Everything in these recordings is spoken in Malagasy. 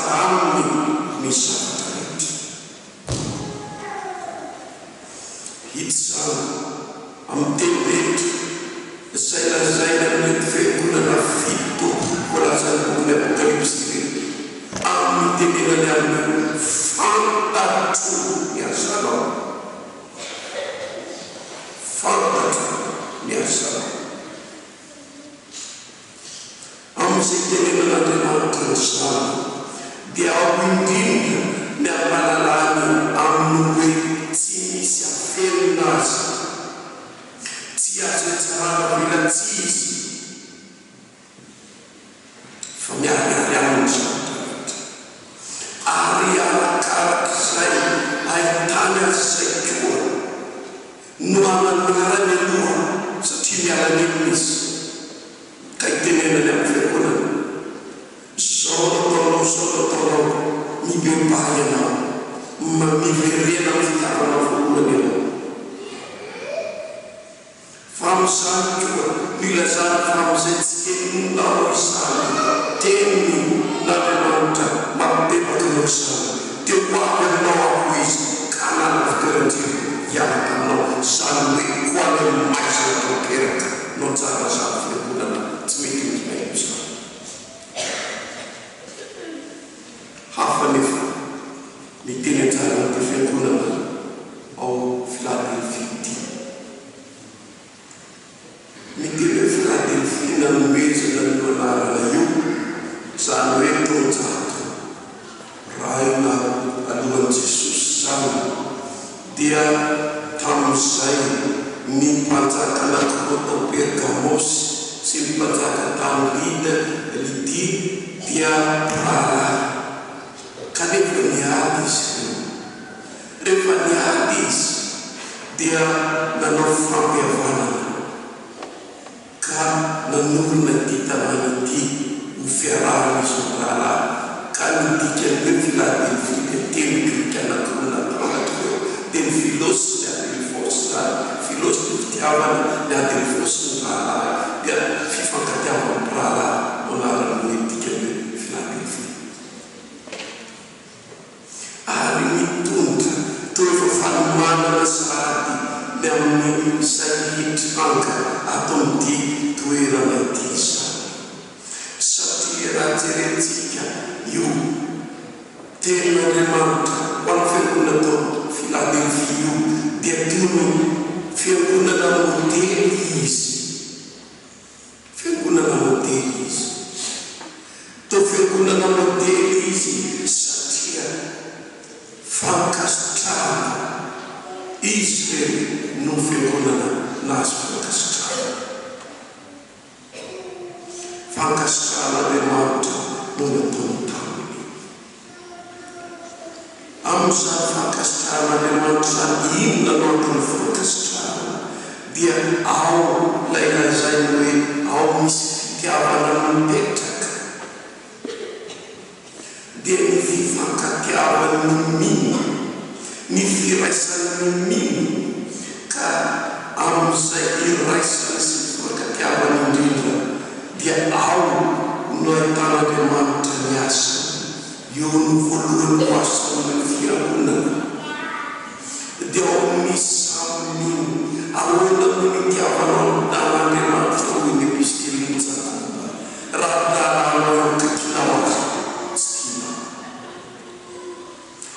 aminy ny zavatra rehetra. Hita zany amin'ny teny rehetra izay lazaina amin'ny fiangonana fito voalazany boky Apokalypsy rehetra amin'ny tenenany amin'ny fantatro ny azanao. Fantatro ny azanao. Amin'izay tenenan'Andriamanitra izany dia ao indrindra ny amalalany amin'ny hoe tsy misy aferina azy, tsy azo tsarana mila tsy izy fa miarihary aminy zavatra ary arakarak'izay ahitany azy izay koa no amanarany aloha satria miarany aminy izy. Ka itenenany amin'ny fiangonana zao nataonao mibebahy ianao miverena amin'ny fitiavana voalohany ianao. Fa amin'izany koa milazana fa amin'izay tsy heninao izany teny n'Andriamanitra mampibebaka anao izany dia ho avy aminao aho izy ka hanana fitoeran-driro hiaraka aminao izany hoe ho any amin'ny maizina tanteraka no anjara izany fiangonana tsy mety mihina izany. Hafa nefa ny teny anjara ny fiangonana ao Philadelphie ity. Ny teny Philadelphie nanomezana ny anarana io izany hoe taonjato raha ina alohan'i Jesosy izany dia tamin'izay ny mpanjaka anankiroa tao Pergamosy sy ny mpanjaka tamin'ny Lydia dia raharaha. Kanefa niady izy rehefa niady izy dia nanao fampihavanana ka nanorona ity tanàna ity ho fiarahana izy raharaha. Ka nidikany hoe Philadelphie dia teny grika anankiroa natao dia ny Filosy ny Adelphos zany. Filosy ny fitiavana, ny Adelphos ny raharaha dia fifankatiavana raharaha no anarany hoe dikany hoe Philadelphie. Ary mitondra toy efa fanomanana sady ny amin'ny sahitranga ato amin'ity toerana ity izany. Satria raha jerentsika io tenan'Andriamanitra ho an'ny fiangonana tao Philadelphie io dia toy ny fiangonana modely izy. Fiangonana modely izy. Tao fiangonana modely izy satria fankasitrahana izy re no fiangonana nazy fankasitrahana. Fankasitrahana Andriamanitra no nataony taminy. Amin'izany fankasitrahana Andriamanitra izany inona no antony fankasitrahana dia ao ilay lazainy hoe ao misy fitiavana mipetraka dia ny fifankatiavany mino ny firaisan'ny mino ka amin'izay iraisana sy fifankatiavany indrindra dia ao no ahitana Andriamanitra ny asa. Eo no voalohany ho asan'ny fiangonana dia ao misy saminy ahoana no nitiavanao d'Andriamanitra hoy ny epistoleny Jakoba raha dalanao ankakinao azy tsy tianao.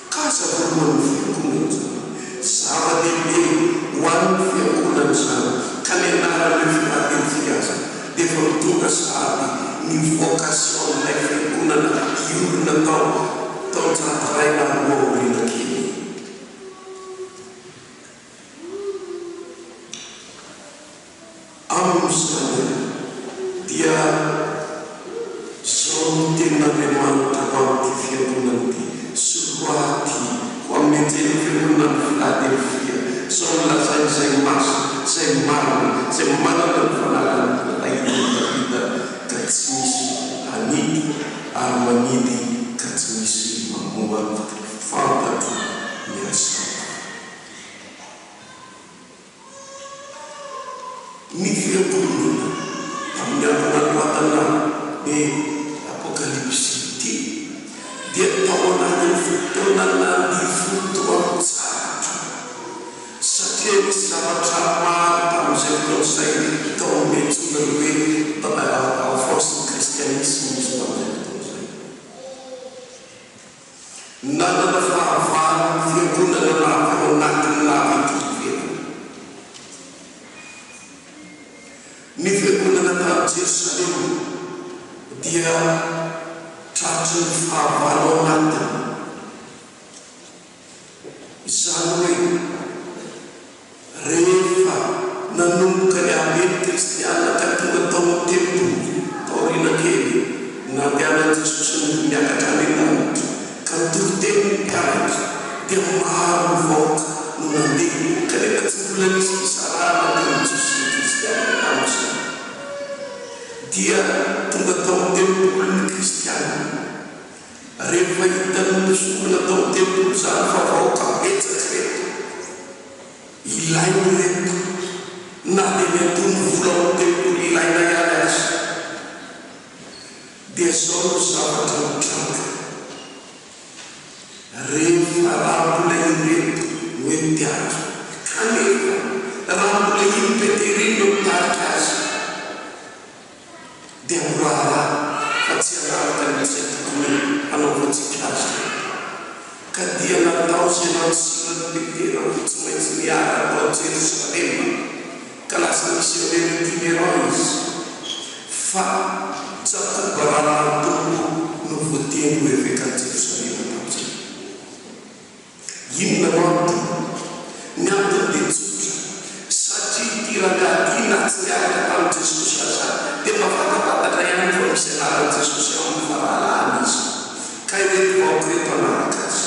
Ka aza voalohany fiangonana zany zava-dehibe ho an'ny fiangonana zany ka ny anarany Philadelphie azy dia efa mitonga sady ny vocation-n'ilay fiangonana iorina tao an-jatoray na roa aoriana kely. Amin'izany dia zao no tenin'Andriamanitra ho amin'ity fiangonana ity soloaty ho amin'ny anjely fiangonana Philadelphia zao nolazainy izay masina izay marina izay manana ny fanarany ahidahida ka tsy misy anidy ary manidy ka tsy misy mamomba fantatro ny asa. Ny fiangonana amin'ny andro nanohatana hoe Apokalypsy ity dia fotoana ny foto amintsaratra satria misy zavatra maro tamin'izay fotoan'izay tao metsona hoe force christianisme misy tamin'izay fotoan'izay nanana fahavalo fiangonana lava ao anatin'ny lava ivelany ny fiangonana tao Jerusalema dia tratry ny fahavalo ao anatiny izany hoe rehefa nanomboka ny ambeny kristiana ka tonga tao amin'ny tempolo taoriana kely nandehanan Jesosy miakatra any lanitra ka nitokoteny ny mpianatra dia maro mivoaka no nandeha kanefa tsy mbola nisy fisarahana teo amin'ny Jesosy ny kristiana tamin'izay dia tonga tao amin'ny tempolo ny kristiana rehefa hitany misonona tao amin'ny tempolo zany fa vahoaka betsaka reto ilainy reto na dia miantony vola ao tempolo ilaina ihany azy dia zao no zavatra mitranga rehefa raha mbola ireto hoe mpiatra kanefa raha mbola impeterino mitarika azy dia morara fa tsy anaraka n'izay tokony hanaovantsika azy ka dia natao zay nansilana petera ho tsy maintsy miaraka ao Jerusalema ka lasa misionera itinéraire izy fa Jakoba raha tompo no voateny hoe vekany Jerusalema tamin'izay inona no antony ny antony dia tsotra satria ity rangahy ity na tsy niaraka tamin'i Jesosy aza dia mafatapatatra ihany fa misy anaran'i Jesosy ao amin'ny fahalalana izy ka ireto vahoaka reto anaraka azy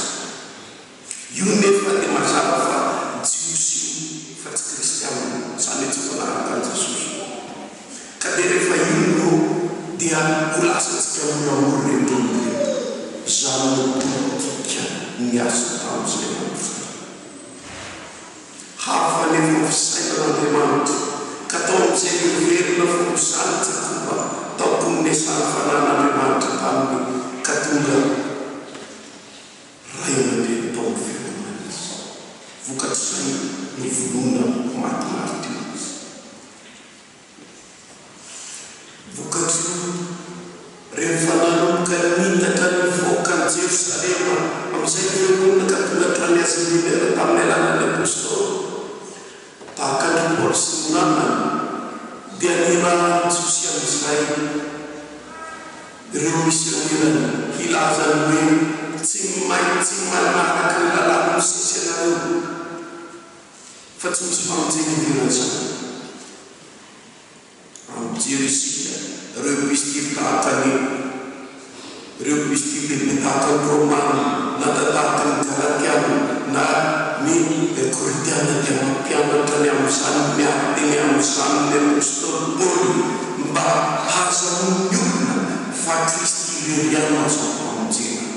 io nefa dia mazava fa jiosy io fa tsy kristiana zany tsy fanaraka an'i Jesosy ka dia rehefa io no dia ho lasantsika moramora reto zany no politika ny asa tamin'izay hafa nefa fisainan'Andriamanitra ka tao amin'izay miverina fonosany Jakoba tao tominesany fanan'Andriamanitra taminy ka tonga ray aman-dreny tao amin'ny fiangonana izy vokatr'izay ny volona matimaritra izy vokatry rehefa nanomboka nitaka ny voakany Jerusalema amin'izay fiangonana ka tonga trany azy minera tamin'ny alanan'ny apôstôly tahaka ny Paoly sy ny namany dia nirahan'i Jesosy amin'izay ireo misionera hilazany hoe tsy manaraka ny lalàna misesy anareo fa tsy misy famonjena zany amin'jery isika ireo pistily tahaka lehibe tahaka ny Romana na tahaka ny Galatiana na ny Korintiana dia mampianatra ny amin'izany miariny amin'izany ny apôstôly Paoly mba hahazoany olona fa Kristy ileriana azo famonjena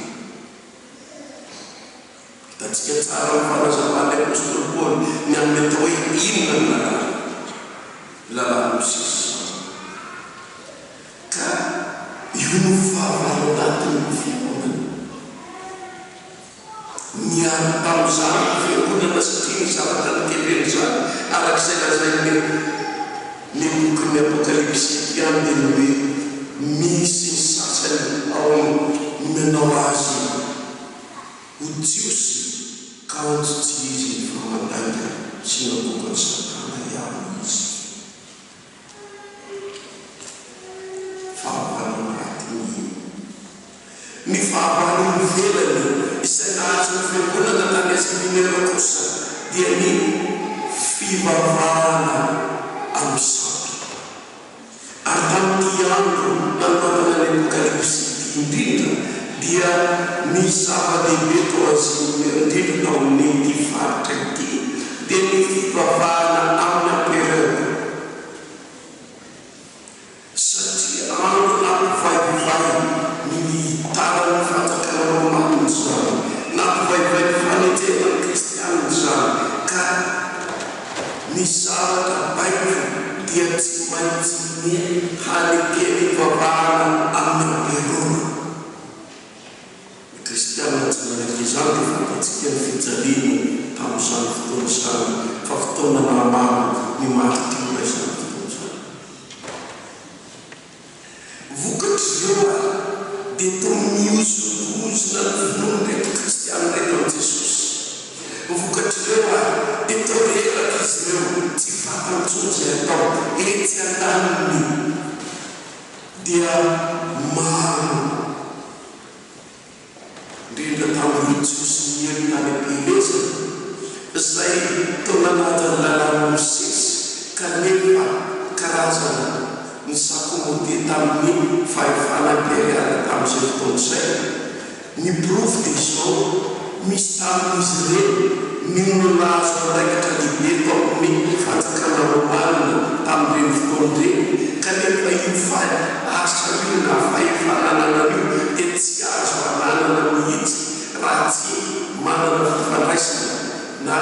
hitantsika tsara ny fanazavany apôstôly Paoly ny amin'ny atao hoe inona ny lalàna misesy ka io no fahavalo anatin'ny fiangonana niary tamin'izany fiangonana satria ny zavatra niteveny zany arak'izay lazainy ny bokin'ny apokalipsy ihany dia ny hoe misy ny sasany ao menao azy ho jiosy ka ontsy izy ny famandaika sy nabokany Satana ihany izy fahavalo anatiny ny fahavalo ivelany izay nahazo ny fiangonana tany aziminera kosa dia ny fivavahana amin'ny sampy ary tamin'ity andro nanomboana ny apokalipsy indrindra dia ny zava-dehibe tao aziminera indrindra tao amin'ny faritra ity dia ny fivavahana amin'ny ampereur satria andro nampivaivay ny tarany fatakana Romana zany nampivaivay fanetena ny kristiana zany ka ny zavatra baiko dia tsy maintsy ny hanekeny vavahana amin'ny ampereur kristiana tsy izany dia fantatsika ny fijaliana tamin'izany fotoana izany fa fotoana mahamamo ny maritiana izany fotoana izany. Vokatry ireo dia toy miozongozona ny finoana reto kristiana reto amin'i Jesosy. Vokatry ireo dia toy reraka izy ireo tsy fantantsony izay atao etsy an-taniny dia maro indrindra tamin'ireo Jesosy niely tany am-pielezana izay tao nanatiny lalàna Mosesy kanefa karazana ny sakomody tamin'ny fahefana imperialy tamin'izay fotoana izay. Ny profo dia izao misy tamin'izy ireny ny nahazo andraikitra lehibe tao amin'ny fanjakana romanina tamin'ireny fotoana ireny kanefa io asa io na fahefananana io dia tsy azo ananana mihitsy raha tsy manana fandraisana na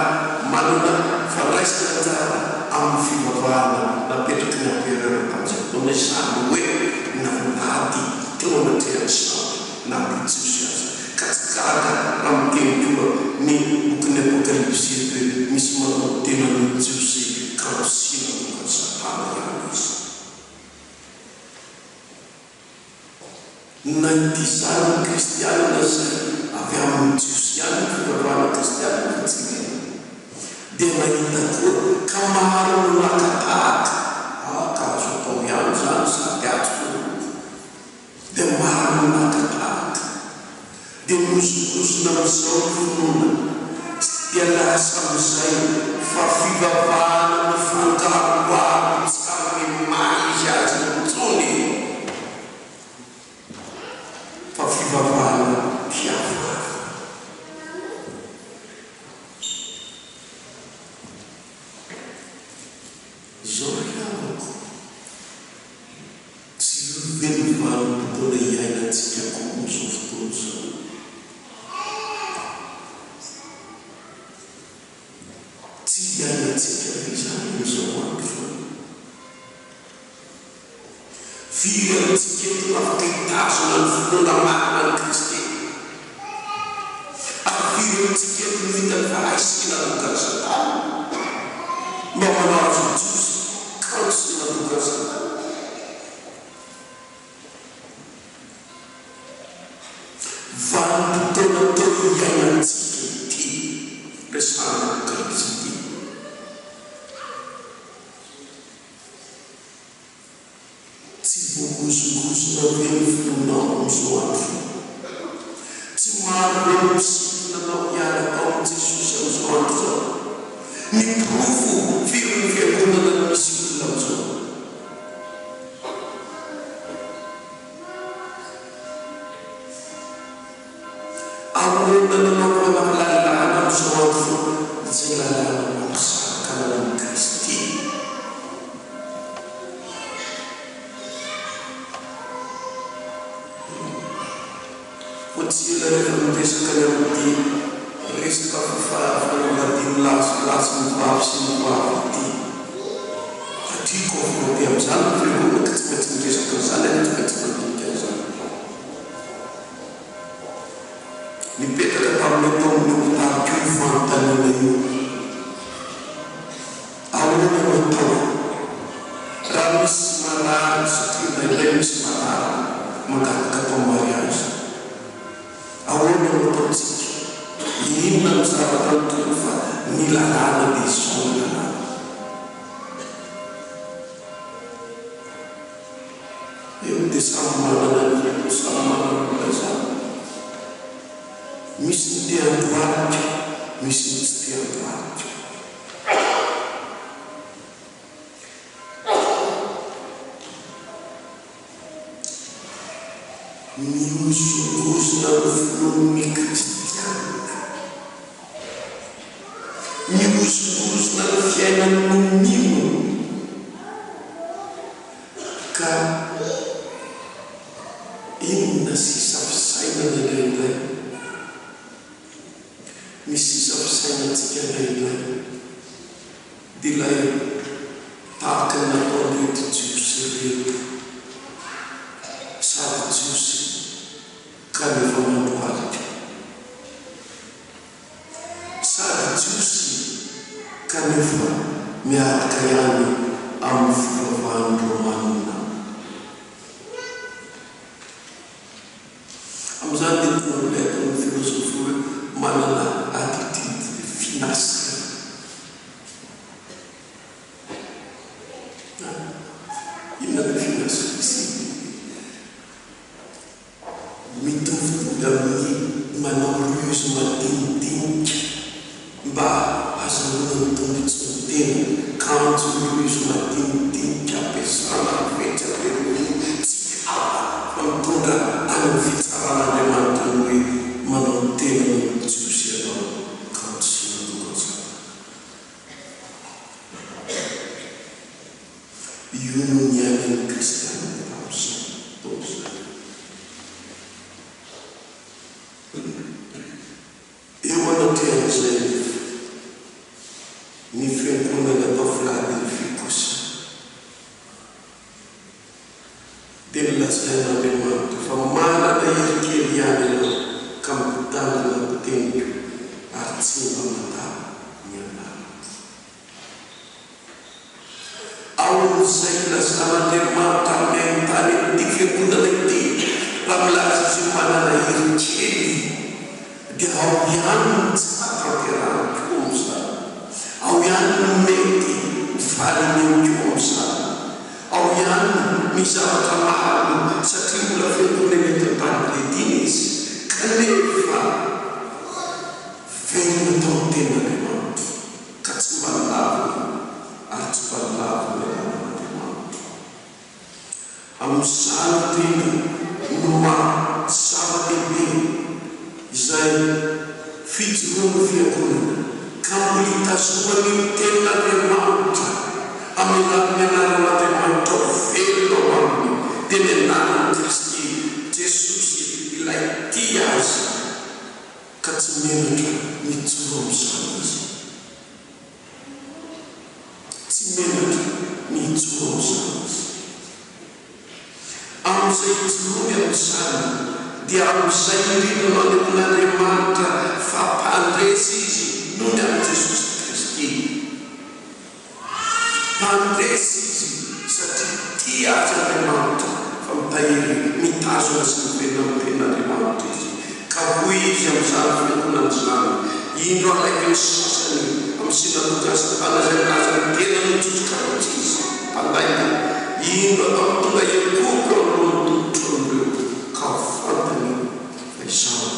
manana fandraisana tsara amin'ny fivavahana napetraky ny amperana tamin'izay fotoana izany hoe nandady teo anatrehany sambo na Jesosy azy ka tsy gaga raha miteny koa ny bokin'ny apokalipsy hoe misy manao tena ny Jesosy kaosina tokony satana ihany izy. Na itizany ny kristianina izay avy amin'ny Jesosy ihany ny fivavahana kristianina fatsika dia mahita koa ka maro no nakatahaka ka azo atao ihany izany sady azo dia maro no nakatahaka dia mozongozona amin'izao ny finoana dia lasa amin'izay fa fivavahana ny fangaroaro tsy amin'ny maha izy azy nitsony fa fivavahana fiavana. Zao hiavako tsy velony vanim-potoana iainantsika koa zao fotoana izao. Tsy iainantsika izany amin'izao andro firy amintsika eto afaka hitazona ny fotoana marina ny Kristy ary firy amintsika eto mihita ny fahaisina tokana satana mba manao azo Jesosy kaosina tokana satana. Vanim-potoana tao iainantsika ity resahana apokalipsy ity tsy voagozongozona hoe ny filonao amin'izao andro tsy maro hoe misitonanao hiala tao amin'i Jesosy amin'izao andro izao ny profo firy ny fiangonana ny misy olona amin'izao. Amonana nanao lalàna amin'izao andro izay lalàna mampisaraka ananan'i Kristy. Tsy ela rehefa miresaka ny amin'ity resaka fanambadiany lasy ny vavy sy ny vavy ity satria confronté amin'izany fiangonana ka tsy maintsy miresaka an'izany tsy maintsy mandinika an'izany. Nipetraka tamin'ny tao amin'ny hopitaly io fanontaniana io ahoana no atao raha misy marary satria indraindray misy marary mangataka atao mariazy. Ahoana no ataontsika inona ny zavatra nitony fa ny lalàna dia izao ny lalàna. Eo dia samy manana ny samy manana ny lazana. Misy ny te handoaritra, misy ny tsy te handoaritra. Miozongozona ny finoan'ny kristianina, miozongozona ny fiainan'ny nino ka inona sisa fisainana indraindray misy sisa fisainantsika indraindray dia ilay tahaka ny nataon'reto Jesosy reto sady Jesosy ka nefa mandohalika kanefa miaraka ihany amin'ny fivavahany romanina. Amin'izany dia tonga ilay ataon'ny filosofia hoe manana attitude finasina. Inona ny finasina sy mitovitovy amin'ny manao ruse madinidinika mba azahoana ny tombontsy ny tena kanto ruse madinidinika ampiasana fetsapelony tsy fa mitondra amin'ny fitsaran'Andriamanitra ny hoe manao ny tena ny jiosy ianao kanto sy natokana. Io no ny ain'ny kristianina amin'izao taon'izany. Eo anatin'izay ny fiangonana atao Philadelphia kosa dia nolazain'Andriamanitra fa manana herikely ihany ianao ka mipitandrina ny teniko ary tsy mba mandalo ny anarako. Ao amin'izay ilazan'Andriamanitra amin'ny haintany amin'ity fiangonana ity raha milaza izy manana herikely dia ao ihany ny tsy mahatanterahako amin'izany. Ao ihany no mety mifaly eo amin'izany. Ao ihany ny zavatra maro satria mbola fiangonana eto an-tany izy kanefa velona tao ten'Andriamanitra ka tsy mba lavina ary tsy mba lavina Andriamanitra. Amin'izany tena no zava-dehibe izay fijoroana fiangonana ka mbola hitazomana io ten'Andriamanitra amin'ny anaran'Andriamanitra velona ao aminy dia ny anaran'i Kristy Jesosy ilay tia azy ka tsy menatra mijoro amin'izany izy. Tsy menatra mijoro amin'izany izy. Amin'izay ijoroany amin'izany dia amin'izay indrindra manehoan'Andriamanitra fampandresy izy noho ny amin'i Jesosy Kristy. Mpandresy izy satria tia azy Andriamanitra fa mitahiry mitazona sy mivena amin'ny ten'Andriamanitra izy. Ka hoy izy amin'izany fiangonana izany, indro alaiky ny sasany amin'ny sinagoga sy mpanazay milazany tena nitsotsika amin'izay izy mpandaina, indro atao tonga ekoko amin'ny tongotro amin'ireo ka fantany fa izao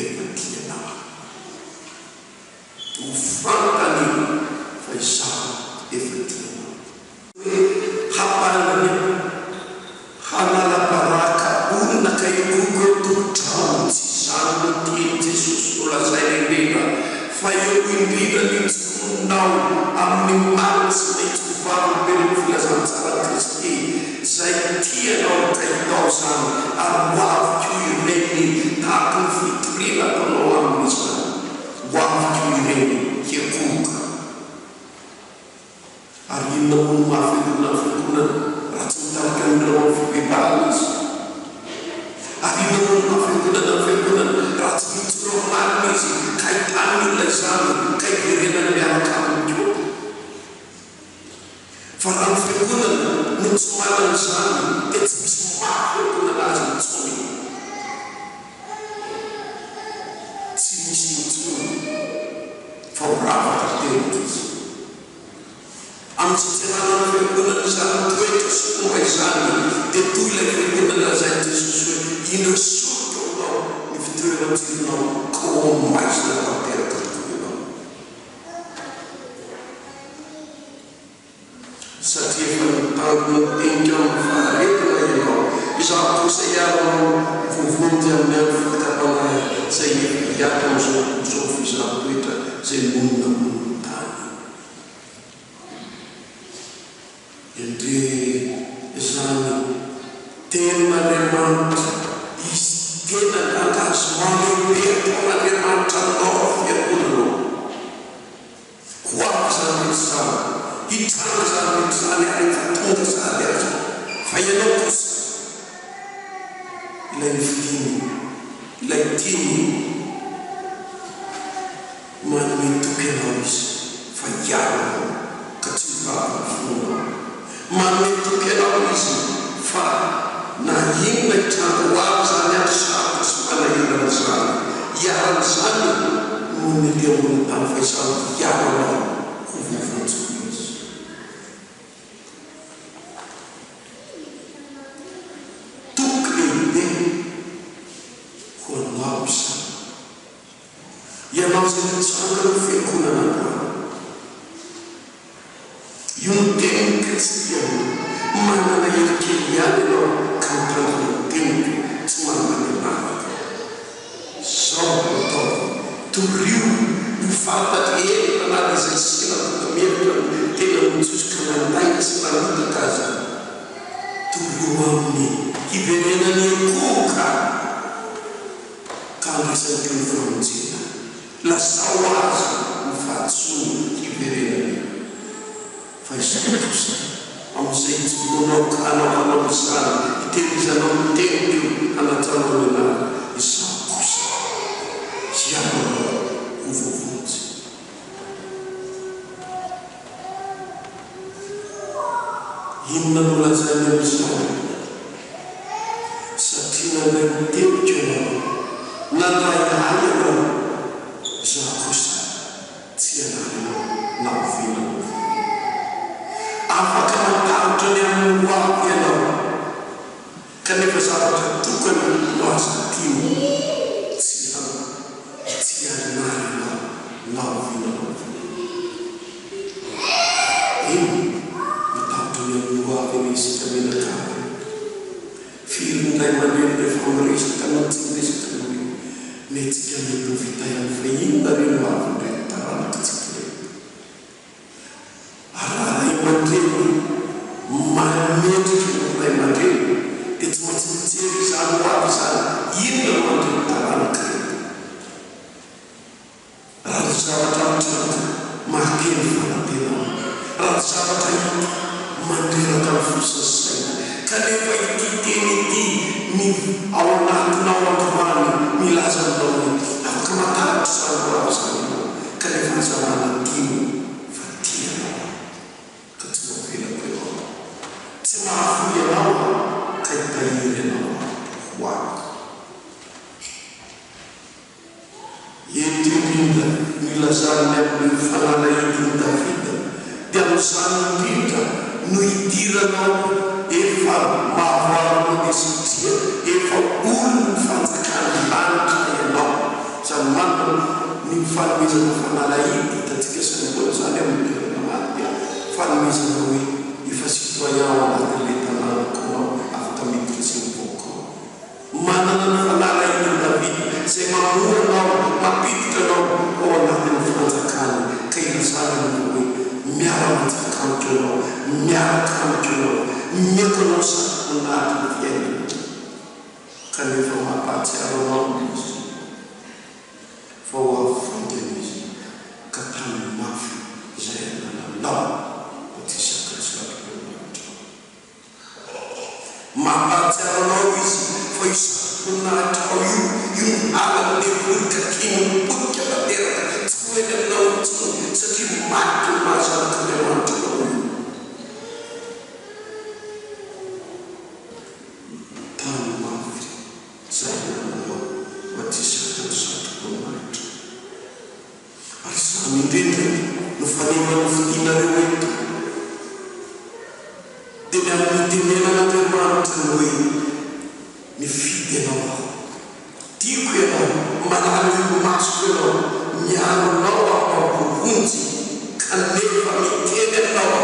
efa tianao. Ho fantany fa izao efa tianao. Hoe hampalany hanala-baraka olona ka ekoko eo tongotrano tsy izany no tian'i Jesosy no lazainy indrindra fa eo indrindra ny jironao amin'ny marina sy mety varombelon'ny filazantsara Kristy izay tianao ka hitao izany ary ho aviko ireny tahaka ny fitoriana ataonao amin'izany. Ho aviko ireny hiekoka. Ary inona moa no mahafiangonana fiangonana raha tsy mitarika amin'ireo amin'ny fibebahana izy. Ary inona moa no mahafiangonana fiangonana raha tsy mijoro marina izy ka hitany olona izany ka hiverenany miaraka aminy koa. Fa raha ny fiangonana no tsy manana izany dia tsy misy mahafiangonana azy intsony. Tsy misy intsony fa ho ravaka tenitra izy. Amin'ny fiangonana fiangonana izany toetra sy fomba izany dia toy ilay fiangonana lazain'i Jesosy hoe indro soritra aminao ny fitoeran-tsinonao ka ho maizina tanteraka toenao. Satria efa nitangona tenika amin'ny faharetana ianao izaho kosa ianao vovonjy amin'ny amin'ny fitapana izay hiato amin'izao fizaha toetra izay monina amin'ny tany. Indre izany ten'Andriamanitra izy tena engagement lehibe ataon'Andriamanitra anao fiangonanao. Ho avy izany izany hitranga izany izany rehefa tonga izany azy fa ianao kosa ilay nifidiny ilay tiany manome toky anao izy fa hiaro Nomi dia muli tany faisana ianao ho vovontsy izy. Toky lehibe ho anao izany. Ianao izay nitsanga ny fiangonana androany. Io ny teniny kristiana manana hery-kely ihany ianao ka mitandrina ny teniny tsy manana ny lavaka. Zao atao torio ny fantatra hely tanaty izay sina tokameritra tena mitsosoka nandaina sy nanitaka azy. Torio amin'ny hiverenany akoka ka andraisany teny famonjena. Lasao azy ny fahatsoany hiverenany. Fa izay kosa amin'izay tsy vonao anaovanao izany hitehirizanao ny teny io hanatranao ny anazy. Izao kosa ianao ho vovontsy. Inona no lazainy amin'izany? Satria nandray mitevitra ianao, nandray ahy ianao, izaho kosa tsy anaranao na ovinao. Afaka mantaritra ny amin'ny hoavy ianao, kanefa zavatra tokany no azo tiany tsy anaranao na ovinao. Ino mitaritra ny amin'ny hoavy misy menakavy. Firy ndray mandeha rehefa miresaka na tsy miresaka noe metsika mety ho vita ihany fa inona reny hoavy ndray taranaka tsika reny. Araray mandreny mametry ray mandreny dia tsy maintsy mijery izany hoavy izany inona mandreny taranaka reny. Raha zavatra mitranga mahakely fanatenana, raha zavatra hita mandreraka ny fosiny saina, kanefa ity teny ity ny ao anatinao androany milaza aminao afaka mataritra izany hoavy izany ianao, kanefa aza manadino fa tianao ka tsy mahavelako ianao, tsy mahafoy ianao ka hitahiry ianao ho avy. Ety indrindra milazany amin'ny fanalahidiny Davida dia amin'izany indrindra no hidiranao efa mahavoaranao dia satria efa olony fanjakany lanitra ianao. Izany manana ny fanomezana fanalahidy hitantsika sanibona izany amin'ny toerana maty dia fanomezana hoe efa citoyen anatin'ilay tanànako anao afaka miditra sy mivoaka ao. Manana ny fanalahidy Davida izay mamoranao mampiditra anao ao anatin'ny fanjakany ka ilazana ny hoe miara-manjakamitra anao, miara-kamitra anao, mety anao saky anatin'ny fiainana. Kanefa mampahatsiaro anao izy fa ho avy fangana izy ka tany mafy izay anananao ho tsy sakasaka loatra. Mampahatsiaro anao izy fa isaky nahitra ao io alany levolika kinompotika tanteraka tsy hoeny aminao intsony satria maty ny mahazanaka Andriamanitra anao io. Tany mafy izay ananao mba tsy sakasaka loatra. Ary izany indrindra no fanemana fidinareo eto dia ny amin'ny tenenan'Andriamanitra no hoe mifidy ianao aho, tiako ianao, manalo masoko ianao, miaronao ampampovonjy kanefa miteny anao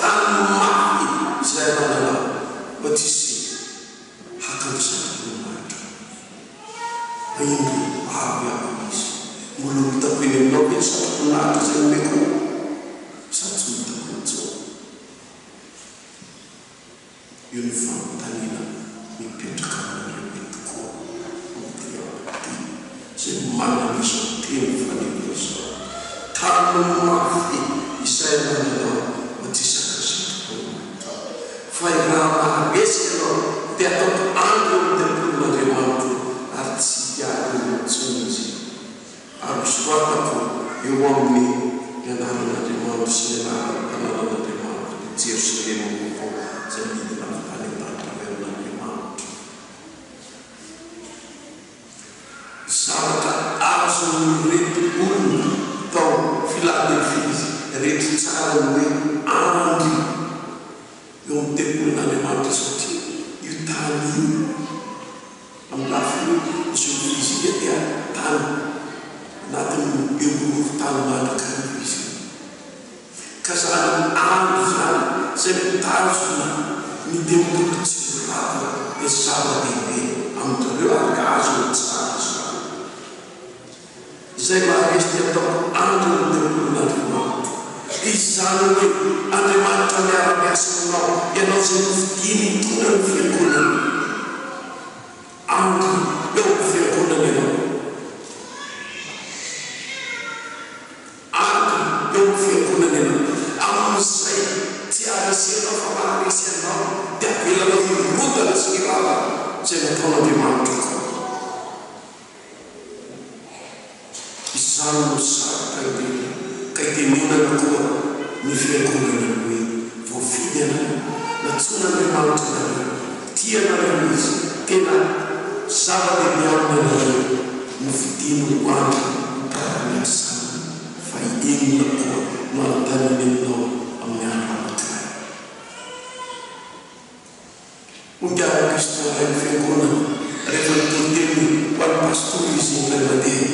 tany mafy izay mananao mba tsisy hakan'izany Andriamanitra. Ino avy amin'izy mbola mitako eny aminao hoe satrokonahitra izay omeko sady tsy mitako intsony. Io ny fanontaniana mipetraka amin'ireo tokoa izay manana izao teny fanena izao. Tany mafy izay mananao mba tsy sakasak'Andriamanitra. Fa raha mahavesy ianao dia ataoko andro amin'ny tempolin'Andriamanitra ary tsy hiady intsony izy. Ary soratako eo amin'ny anaran'Andriamanitra sy ny anaran'Andriamanitra ny Jerosalema vaovao izay midina amin'ny tany an-tany. Zavatra azo azony reto olona tao Philadelphie rehetra tsara ny hoe andry eo amin'ny tempolin'Andriamanitra satria io tany io amin'ny lafiny geofizika dia tany anatin'ny eororo tany manaka izy ka zany andro zany zay mitazona ny tempoly tsy rava dia zava-dehibe amin'ireo ary azo ny tsara zany izay maharesy atao andro ny tempolin'Andriamanitra izy zany hoe Andriamanitra miara-miasa aminao ianao zay nofidiny tona ny fiangonana andro eo ny fiangonana ianao andro eo ny fiangonana ianao amin'izay tsy arasianao fa maharesy anao dia avelanao irodana sy ny rava zay nataon'Andriamanitra koa izany no saraka indrindra ka itenenana koa ny fiangonana hoe voafidy anao natsoan'Andriamanitra nareo tia nareo izy tena zava-dehibe aminareo no fidiny ho andro miara-miasana fa inona koa no anotaniny aminao amin'ny andro anankiray hombiara Kristo ray ny fiangonana rehefa nitoriteny ho an'ny pastory izy indray mandeha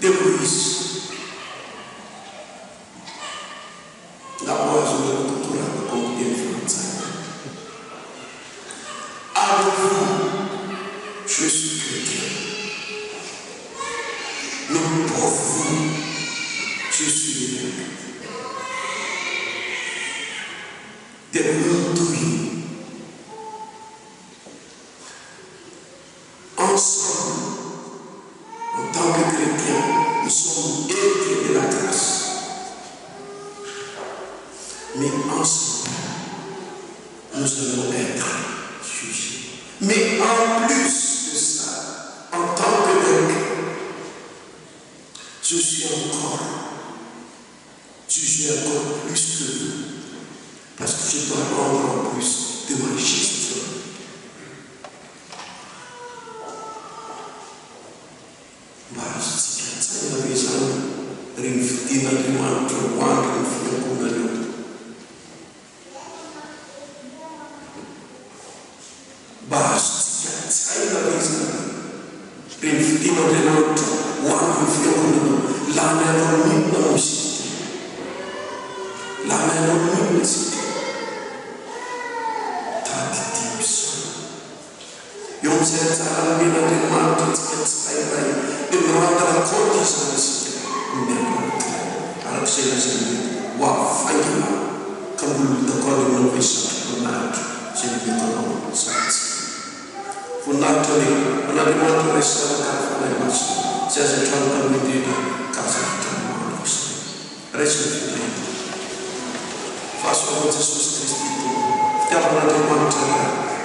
dia ho izy ngabo azo le kuturaka comme bien français. Avec vous, je suis chrétien. Mais pour vous, je suis évêque. De l'autorité. Ensemble, en tant que chrétiens, nous sommes héritiers de la grâce. Mais ensemble, nous allons être jugés. Mais en plus de ça, en tant qu'évêque, je suis encore jugé encore plus que vous, parce que je dois rendre en plus de ma gestion.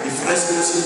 Di fresca si